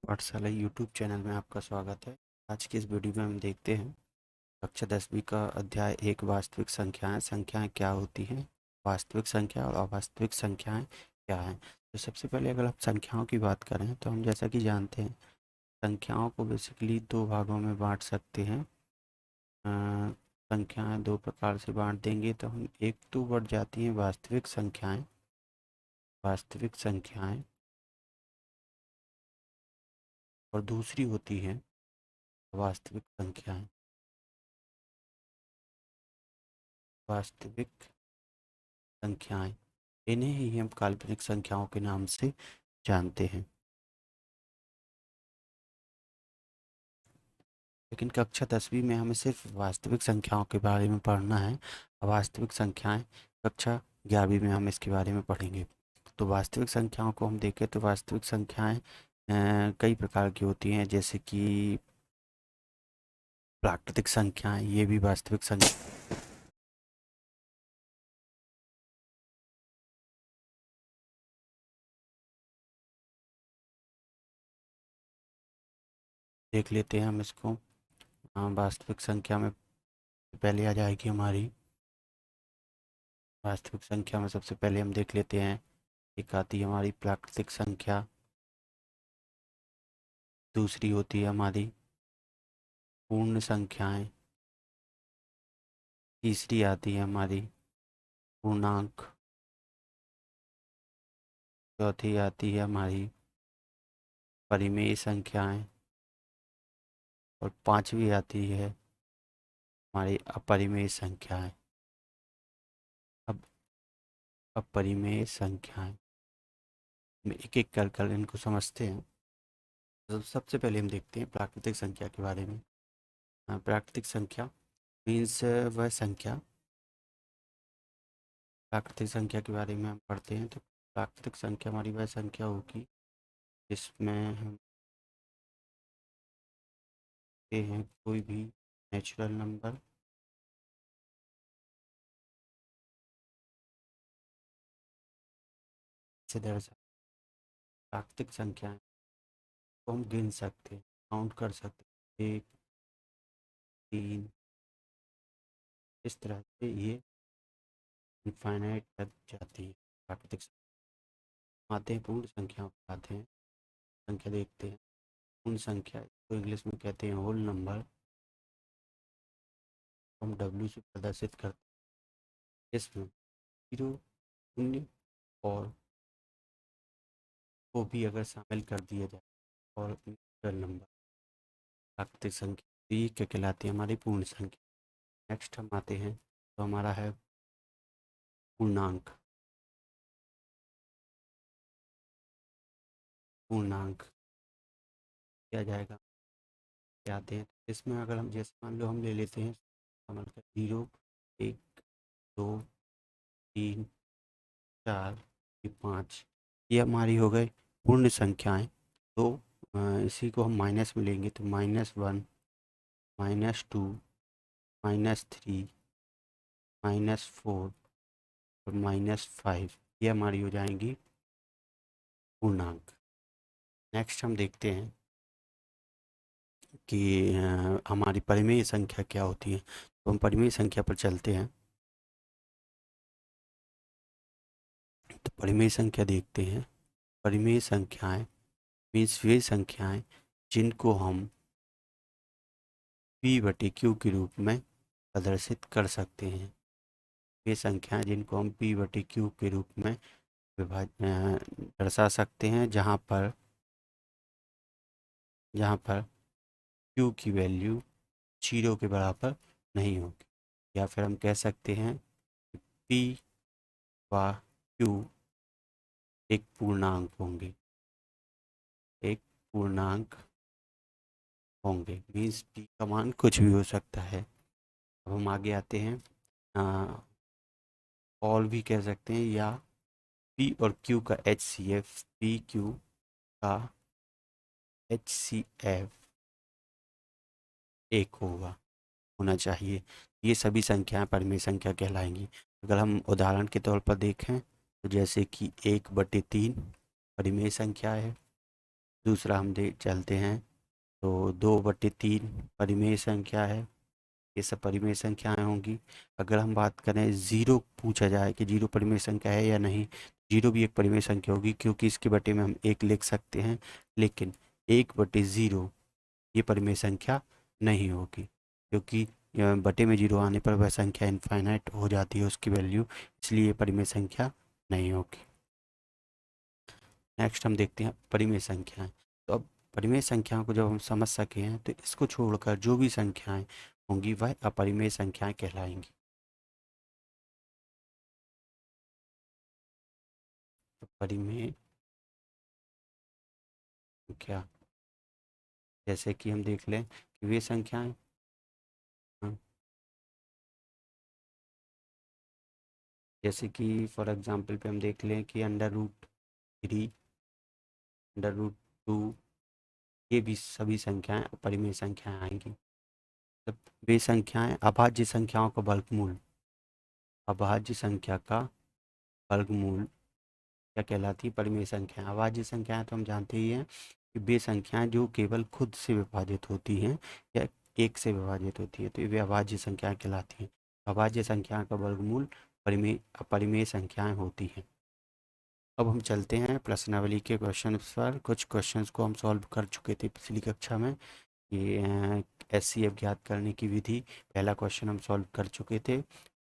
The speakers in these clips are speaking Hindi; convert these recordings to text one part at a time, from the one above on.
पाठशाला यूट्यूब चैनल में आपका स्वागत है। आज की इस वीडियो में हम देखते हैं कक्षा 10वीं का अध्याय 1 वास्तविक संख्याएं। संख्याएं क्या होती हैं, वास्तविक संख्या और अवास्तविक संख्याएं क्या हैं। तो सबसे पहले अगर हम संख्याओं की बात करें तो हम जैसा कि जानते हैं संख्याओं को बेसिकली दो भागों में बांट सकते हैं। संख्याएं दो प्रकार से बांट देंगे तो हम एक तो बढ़ जाती हैं वास्तविक संख्याएं और दूसरी होती हैं वास्तविक संख्याएं। वास्तविक संख्याएं इन्हें ही हम काल्पनिक संख्याओं के नाम से जानते हैं। लेकिन कक्षा 10वीं में हमें सिर्फ वास्तविक संख्याओं के बारे में पढ़ना है। अवास्तविक संख्याएं कक्षा 11वीं में हम इसके बारे में पढ़ेंगे। तो वास्तविक संख्याओं को हम देखें तो वास्तविक संख्याएं कई प्रकार की होती हैं, जैसे कि प्राकृतिक संख्याएं, ये भी वास्तविक संख्या देख लेते हैं हम इसको। वास्तविक संख्या में पहले आ जाएगी हमारी वास्तविक संख्या में सबसे पहले हम देख लेते हैं, एक आती है हमारी प्राकृतिक संख्या, दूसरी होती है हमारी पूर्ण संख्याएं, तीसरी आती है हमारी पूर्णांक, चौथी आती है हमारी परिमेय संख्याएं और पांचवी आती है हमारी अपरिमेय संख्याएं। अब अपरिमेय संख्याएं में एक एक कर इनको समझते हैं। तो सबसे पहले हम देखते हैं प्राकृतिक संख्या के बारे में। प्राकृतिक संख्या मीन्स वह संख्या, प्राकृतिक संख्या के बारे में हम पढ़ते हैं तो प्राकृतिक संख्या हमारी वह संख्या होगी जिसमें हम देखते हैं कोई भी नेचुरल नंबर से दर्शा प्राकृतिक संख्याएं को हम गिन सकते हैं, काउंट कर सकते हैं, 1 3, इस तरह से ये इनफाइनाइट तक जाती है प्राकृतिक संख्या। आते हैं पूर्ण संख्याओं पर, आते हैं संख्या देखते हैं। पूर्ण संख्या तो इंग्लिश में कहते हैं होल नंबर, हम डब्ल्यू से प्रदर्शित करते हैं। इसमें 0, 0 और को भी अगर शामिल कर दिया जाए और नेचुरल नंबर प्राकृतिक संख्या, तो ये क्या कहलाती है हमारी पूर्ण संख्या। नेक्स्ट हम आते हैं तो हमारा है पूर्णांक। पूर्णांक किया जाएगा, क्या आते हैं इसमें, अगर हम जैसे मान लो हम ले लेते हैं 0, 1, 2, 3, 4, 5, ये हमारी हो गई पूर्ण संख्याएं। तो इसी को हम माइनस में लेंगे तो -1, -2, -3, -4 और -5, ये हमारी हो जाएंगी पूर्णांक। नेक्स्ट हम देखते हैं कि हमारी परिमेय संख्या क्या होती है। तो हम परिमेय संख्या पर चलते हैं तो परिमेय संख्या देखते हैं। परिमेय संख्याएं मीन्स वे संख्याएं जिनको हम p/q के रूप में प्रदर्शित कर सकते हैं। वे संख्याएं जिनको हम p/q के रूप में दर्शा सकते हैं, जहाँ पर q की वैल्यू 0 के बराबर नहीं होगी, या फिर हम कह सकते हैं p व q एक पूर्णांक होंगे, एक पूर्णांक होंगे मीन्स p का मान कुछ भी हो सकता है। अब हम आगे आते हैं, और भी कह सकते हैं, या p और q का HCF, p q का HCF एक होना चाहिए। ये सभी संख्याएं परिमेय संख्या कहलाएंगी। अगर हम उदाहरण के तौर पर देखें तो जैसे कि 1/3 परिमेय संख्या है, दूसरा हम देख चलते हैं, तो 2/3 परिमेय संख्या है। ये सब परिमेय संख्याएं होंगी। अगर हम बात करें ज़ीरो, पूछा जाए कि जीरो परिमेय संख्या है या नहीं, जीरो भी एक परिमेय संख्या होगी, क्योंकि इसके बटे में हम एक लिख सकते हैं, लेकिन 1/0 ये परिमेय संख्या नहीं होगी, क्योंकि बटे में जीरो आने पर वह संख्या इनफाइनाइट हो जाती है उसकी वैल्यू, इसलिए ये परिमेय संख्या नहीं होगी। नेक्स्ट हम देखते हैं परिमेय संख्याएं। तो अब परिमेय संख्याओं को जब हम समझ सके हैं, तो इसको छोड़कर जो भी संख्याएं होंगी वह अपरिमेय संख्याएं कहलाएंगी। तो परिमेय संख्या, जैसे कि हम देख लें कि वे संख्याएं, हाँ, जैसे कि फॉर एग्जांपल पे हम देख लें कि √3, √2, ये भी सभी संख्याएं परिमेय संख्याएं आएंगी। तो वे संख्याएं अभाज्य संख्याओं का वर्गमूल, अभाज्य संख्या का वर्गमूल क्या कहलाती है? परिमेय संख्या। अभाज्य संख्याएं तो हम जानते ही हैं कि वे संख्याएं जो केवल खुद से विभाजित होती हैं या एक से विभाजित होती है, तो वे अभाज्य संख्याएं कहलाती हैं। अभाज्य संख्या का वर्गमूल परिमेय अपरिमेय संख्याएं होती हैं। अब हम चलते हैं प्रश्नावली के क्वेश्चन पर। कुछ क्वेश्चंस को हम सॉल्व कर चुके थे पिछली कक्षा में। ये एचसीएफ ज्ञात करने की विधि, पहला क्वेश्चन हम सॉल्व कर चुके थे।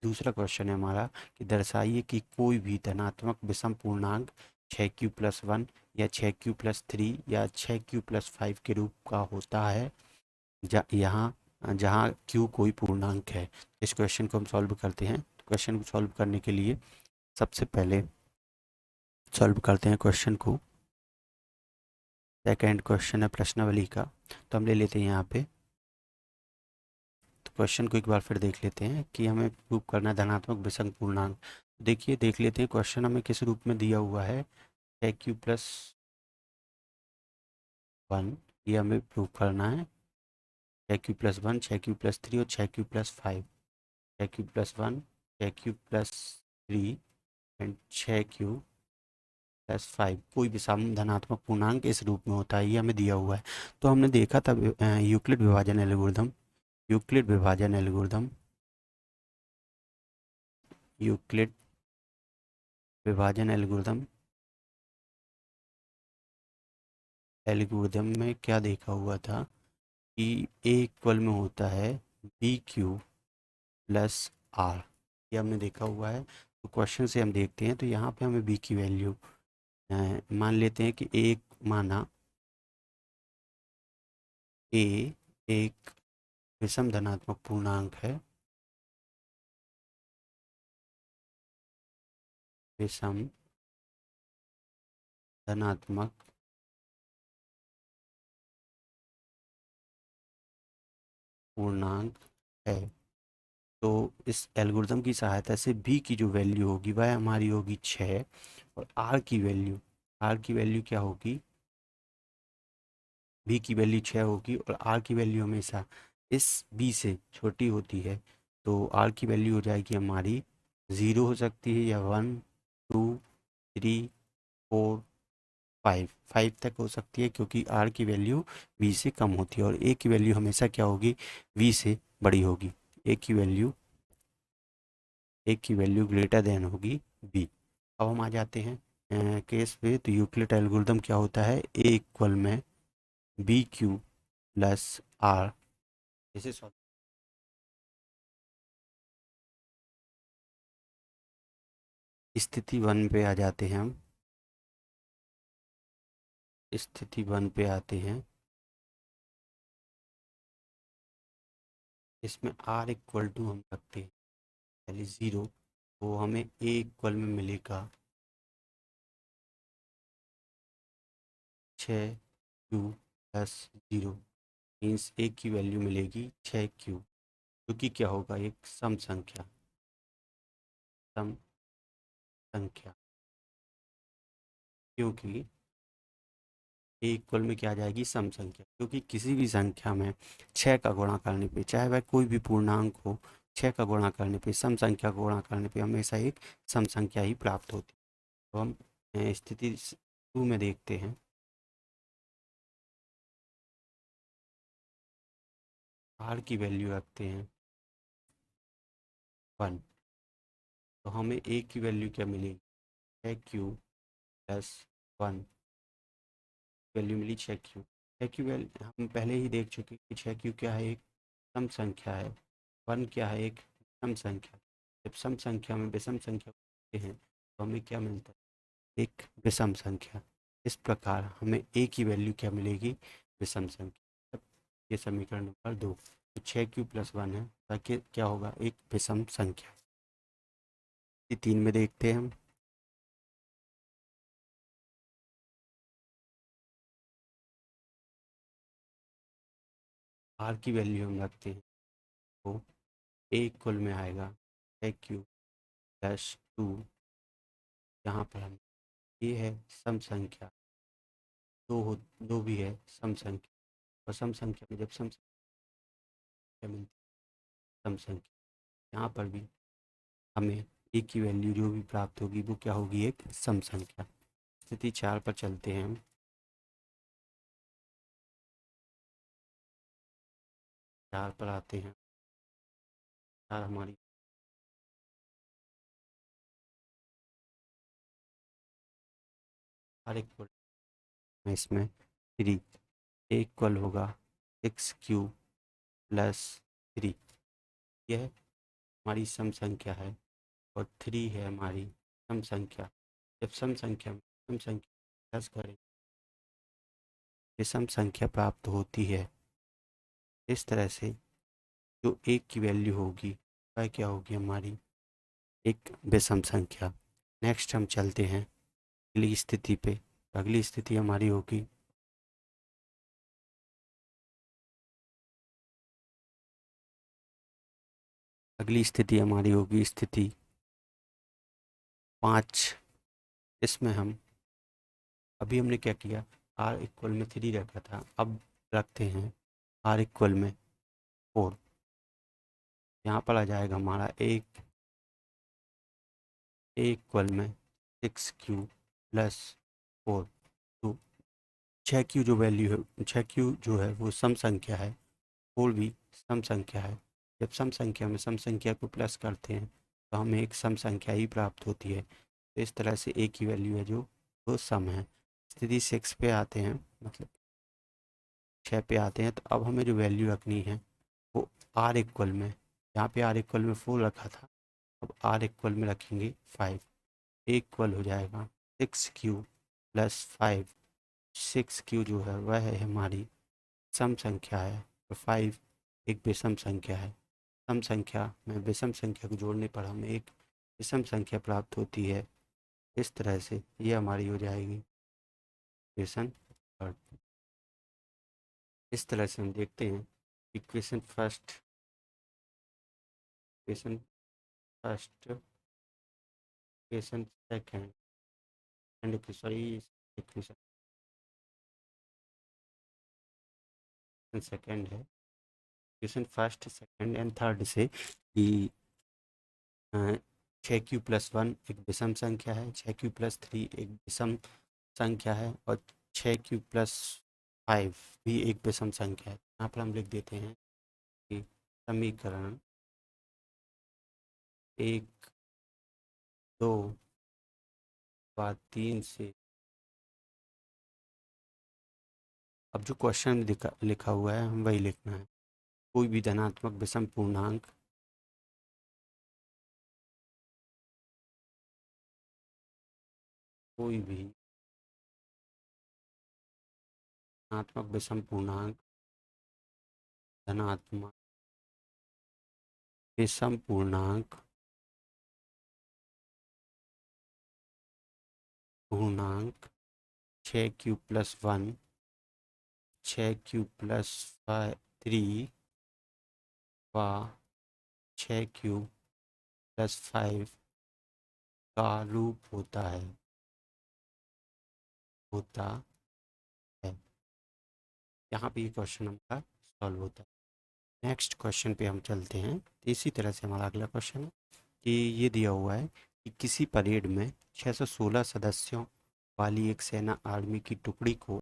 दूसरा क्वेश्चन है हमारा कि दर्शाइए कि कोई भी धनात्मक विषम पूर्णांक 6q+1 या 6q+3 या 6q+5 के रूप का होता है यहाँ जहाँ q कोई पूर्णांक है। इस क्वेश्चन को हम सॉल्व करते हैं। क्वेश्चन को सॉल्व करने के लिए सबसे पहले सॉल्व करते हैं क्वेश्चन को। सेकेंड क्वेश्चन है प्रश्नावली का, तो हम ले लेते हैं यहाँ पे। तो क्वेश्चन को एक बार फिर देख लेते हैं कि हमें प्रूव करना है धनात्मक विषम पूर्णांक। देखिए, देख लेते हैं क्वेश्चन हमें किस रूप में दिया हुआ है। 6q+1, ये हमें प्रूव करना है। 6q+1, 6q+3 और 6q+5। 6q+1, 6q+3 and 6q+5 कोई भी सम धनात्मक पूर्णांक इस रूप में होता है, ये हमें दिया हुआ है। तो हमने देखा था यूक्लिड विभाजन एल्गोरिथम, यूक्लिड विभाजन एल्गोरिथम, यूक्लिड विभाजन एल्गोरिथम, एल्गोरिथम में क्या देखा हुआ था कि ए इक्वल में होता है BQ+R, ये हमने देखा हुआ है। तो क्वेश्चन से हम देखते हैं, तो यहाँ पे हमें बी की वैल्यू मान लेते हैं कि एक माना ए एक विषम धनात्मक पूर्णांक है, विषम धनात्मक पूर्णांक है। तो इस एल्गोरिथम की सहायता से बी की जो वैल्यू होगी वह हमारी होगी 6, और आर की वैल्यू क्या होगी? बी की वैल्यू 6 होगी, और आर की वैल्यू हमेशा इस बी से छोटी होती है। तो आर की वैल्यू हो जाएगी हमारी 0 हो सकती है, या 1, 2, 3, 4, 5 तक हो सकती है, क्योंकि आर की वैल्यू बी से कम होती है, और ए की वैल्यू हमेशा क्या होगी? बी से बड़ी होगी। ए की वैल्यू ग्रेटर देन होगी बी। अब हम आ जाते हैं केस पे। तो यूक्लिड एल्गोरिथम क्या होता है? ए इक्वल में BQ+R। इसे स्थिति 1 पे आ जाते हैं हम। स्थिति 1 पे आते हैं। इसमें R इक्वल टू हम रखते हैं पहले 0, तो हमें ए इक्वल में मिलेगा 6q+0, मीन्स ए की वैल्यू मिलेगी 6q, क्योंकि क्या होगा? एक सम संख्या, सम संख्या, क्योंकि ए इक्वल में क्या आ जाएगी? सम संख्या, क्योंकि किसी भी संख्या में 6 का गुणा करने पे, चाहे वह कोई भी पूर्णांक हो, 6 का गुणा करने पे, सम संख्या को गुणा करने पे हमेशा एक सम संख्या ही प्राप्त होती है। तो हम स्थिति 2 में देखते हैं। आर की वैल्यू रखते हैं 1, तो हमें ए की वैल्यू क्या मिलेगी, 6q प्लस 1 वैल्यू मिली 6q। 6q वैल्यू हम पहले ही देख चुके कि 6q क्या है, एक सम संख्या है, 1 क्या है, एक विषम संख्या। जब सम संख्या में विषम संख्या होते हैं तो हमें क्या मिलता है, एक विषम संख्या। इस प्रकार हमें ए की वैल्यू क्या मिलेगी, विषम संख्या। ये समीकरण नंबर 2। तो 6q प्लस 1 है, ताकि क्या होगा, एक विषम संख्या। 3 में देखते हैं हम। आर की वैल्यू हम रखते हैं तो ए इक्वल में आएगा 6q प्लस 2। यहाँ पर हम, ये है सम संख्या, दो भी है सम संख्या, और सम संख्या में जब सम संख्या मिलती है, सम संख्या, यहाँ पर भी हमें ए की वैल्यू जो भी प्राप्त होगी वो क्या होगी, एक सम संख्या। स्थिति 4 पर चलते हैं हम। 4 पर आते हैं। 4 हमारी हर इक्वल में, इसमें 3 ए इक्वल होगा 6q प्लस 3। यह हमारी सम संख्या है और 3 है हमारी सम संख्या। जब सम संख्या में सम संख्या प्लस करें, विषम संख्या प्राप्त होती है। इस तरह से जो एक की वैल्यू होगी वह क्या होगी, हमारी एक विषम संख्या। नेक्स्ट हम चलते हैं अगली स्थिति पे। अगली स्थिति हमारी होगी स्थिति 5। इसमें हम, अभी हमने क्या किया, आर इक्वल में 3 रखा था, अब रखते हैं आर इक्वल में 4। यहाँ पर आ जाएगा हमारा एक ए इक्वल में 6q प्लस 4। तो 6q जो वैल्यू है, 6q जो है वो सम संख्या है, 4 भी सम संख्या है। जब सम संख्या में सम संख्या को प्लस करते हैं तो हमें एक सम संख्या ही प्राप्त होती है। तो इस तरह से ए की वैल्यू है जो वो सम है। स्थिति 6 पे आते हैं, मतलब 6 पे आते हैं। तो अब हमें जो वैल्यू रखनी है वो आर इक्वल में, यहाँ पे आर इक्वल में 4 रखा था, अब आर इक्वल में रखेंगे 5। इक्वल हो जाएगा 6q प्लस 5। 6q जो है वह है हमारी सम संख्या है और 5 एक विषम संख्या है। सम संख्या में विषम संख्या को जोड़ने पर हमें एक विषम संख्या प्राप्त होती है। इस तरह से ये हमारी हो जाएगी इक्वेशन। और इस तरह से हम देखते हैं equation first, equation first, equation second and sorry equation second है, equation first second and third से कि 6q प्लस 1 एक विषम संख्या है, 6q प्लस 3 एक विषम संख्या है, और 6q प्लस 5 भी एक विषम संख्या है। यहाँ पर हम लिख देते हैं कि समीकरण 1, 2 व 3 से, अब जो क्वेश्चन में लिखा हुआ है हम वही लिखना है। कोई भी धनात्मक विषम पूर्णांक कोई भी धनात्मक विषम पूर्णांक धनात्मक विषम पूर्णांक 6q प्लस 1, 6q प्लस 3 व 6q प्लस 5 का रूप होता है। यहाँ पे ये क्वेश्चन हमारा सॉल्व होता है। नेक्स्ट क्वेश्चन पे हम चलते हैं। इसी तरह से हमारा अगला क्वेश्चन है कि ये दिया हुआ है कि किसी परेड में 616 सदस्यों वाली एक सेना आर्मी की टुकड़ी को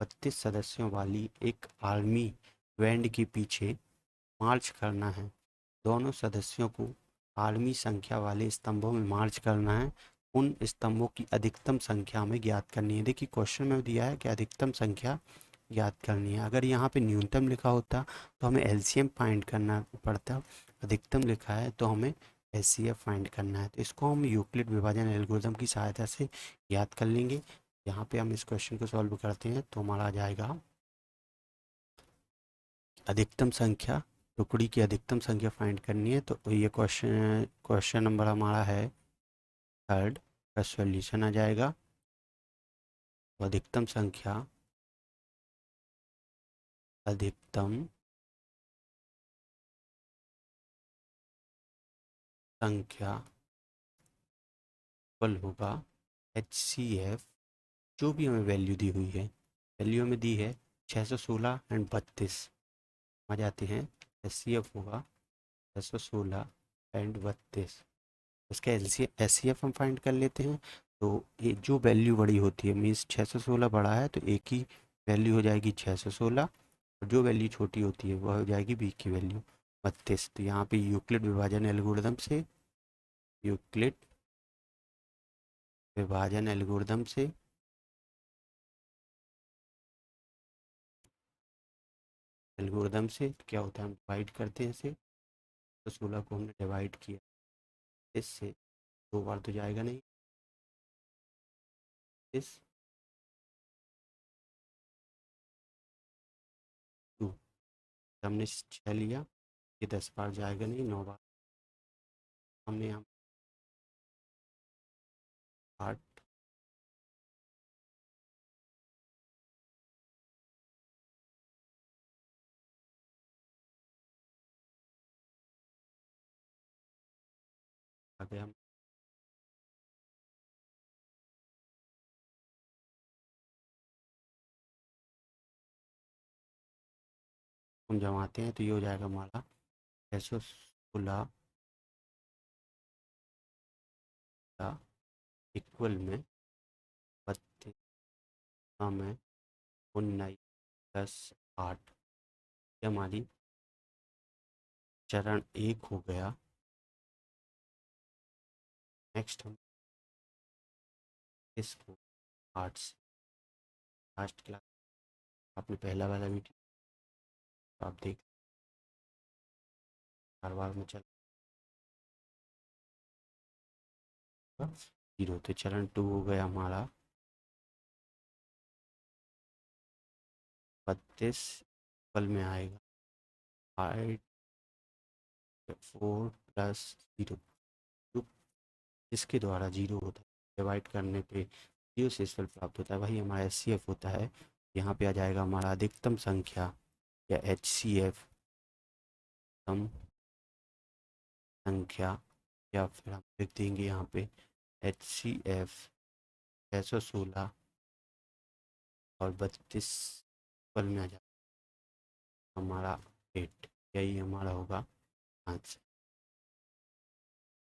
32 सदस्यों वाली एक आर्मी बैंड के पीछे मार्च करना है। दोनों सदस्यों को आर्मी संख्या वाले स्तंभों में मार्च करना है। उन स्तंभों की अधिकतम संख्या हमें ज्ञात करनी है। देखिए क्वेश्चन में दिया है कि अधिकतम संख्या ज्ञात करनी है। अगर यहाँ पे न्यूनतम लिखा होता तो हमें एलसीएम फाइंड करना पड़ता। अधिकतम लिखा है तो हमें एचसीएफ फाइंड करना है। तो इसको हम यूक्लिड विभाजन एल्गोरिथम की सहायता से ज्ञात कर लेंगे। यहाँ पे हम इस क्वेश्चन को सॉल्व करते हैं तो हमारा आ जाएगा अधिकतम संख्या, टुकड़ी की अधिकतम संख्या फाइंड करनी है। तो ये क्वेश्चन नंबर हमारा है थर्ड का सॉल्यूशन आ जाएगा। तो अधिकतम संख्या इक्वल होगा HCF, जो भी हमें वैल्यू दी हुई है। वैल्यू हमें दी है 616 एंड 32 आ जाते हैं। HCF होगा 616 एंड 32। इसका HCF हम फाइंड कर लेते हैं। तो ये जो वैल्यू बड़ी होती है मीन्स 616 बड़ा है तो ए की वैल्यू हो जाएगी 616, और जो वैल्यू छोटी होती है वह हो जाएगी बी की वैल्यू 32। तो यहाँ पे यूक्लिड विभाजन एल्गोरिदम से क्या होता है, हम डिवाइड करते हैं इसे। तो 16 को हमने डिवाइड किया इससे, 2 बार तो जाएगा नहीं, इस 2 हमने 6 लिया, ये 10 बार जाएगा नहीं, 9 बार हमने यहाँ 8 आ गया। हम जमाते हैं तो ये हो जाएगा हमारा 616 का इक्वल में 32 में 19 + 8। ये हमारी चरण 1 हो गया। नेक्स्ट हम इसको 8 से लास्ट क्लास आपने पहला वाला वीडियो तो आप देख बार बार में चल 0। तो चरण 2 हो गया हमारा 32 इक्वल में आएगा 8 4 + 0, इसके द्वारा 0 होता है। डिवाइड करने पे 0 से फल प्राप्त होता है, वही हमारा HCF होता है। यहाँ पे आ जाएगा हमारा अधिकतम संख्या या HCF कम संख्या, या फिर हम लिख देंगे यहाँ पे HCF 616 और 32 फल में आ जाएगा हमारा 8। यही हमारा होगा आंसर।